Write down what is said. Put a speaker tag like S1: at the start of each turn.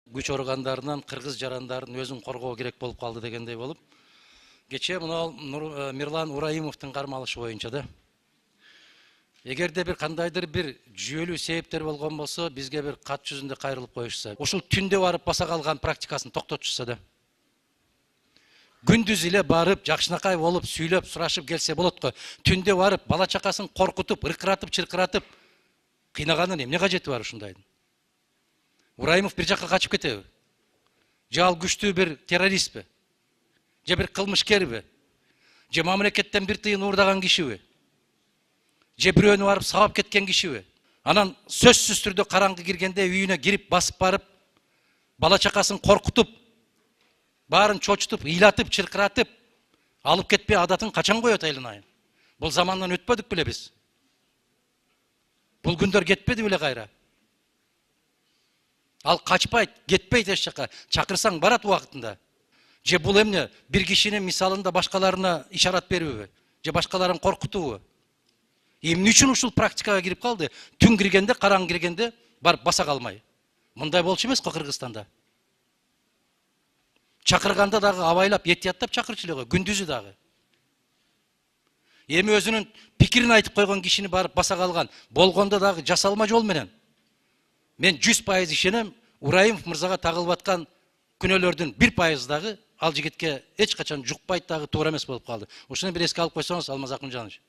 S1: Güç organlarынан кыргыз жарандарын өзүн коргоо керек болуп калды дегендей болуп. Кечээ мына Мирлан Ураимовдун кармалышы боюнча да. Эгерде бир кандайдыр бир жүйөлүү себептер болгон болсо, бизге бир кат жүзүндө кайрылып коюшса, ушул түндө барып баса калган практикасын токтотушса да. Күндүз эле барып, жакшынакай болуп, сүйлөп, сурашып келсе болот го. Түндө барып, бала чакасын коркутуп, ыркыратып, чыркыратып кыйнаганын эмне кажети бар ушундайдын? Ураимов бир жакка качып кетеби? Же ал күчтүү бир террористпи? Же бир кылмышкерби? Же мамлекеттен бир тыйын уурдаган кишиби? Же бирөөнү барып сабап кеткен кишиби? Анан сөзсүз түрдө караңгы киргенде үйүнө кирип басып барып, бала чакасын коркутуп, баарын чочутуп, ыйлатып, чыркыратып, алып кетпей адатын качан коет айланайын? Бул замандан өтпөдүк беле биз? Бул күндөр кетпеди беле кайра? Ал качпайт, кетпейт эч жака. Чакырсаң барат убактында. Же бул эмне бир кишинин мисалында башкаларына ишарат берүүбү? Же башкаларын коркутуубу? Эмне үчүн ушул практикага кирип калды? Түн киргенде, караң киргенде барып баса калмай. Мындай болчу эмес го Кыргызстанда. Чакырганда дагы абайлап, этияттап чакырчу эле го, күндүзү дагы. Эми өзүнүн пикирин айтып койгон кишини барып баса калган, болгондо дагы жасалма жол менен. Мен 100% ишенем, Ураимов мырзага тагылып аткан күнөөлөрдүн 1% дагы ал жигитке эч качан жукпайт дагы, туура эмес болуп калды. Ушуну бир эске алып койсоңуз, Алмаз Акмыжанович.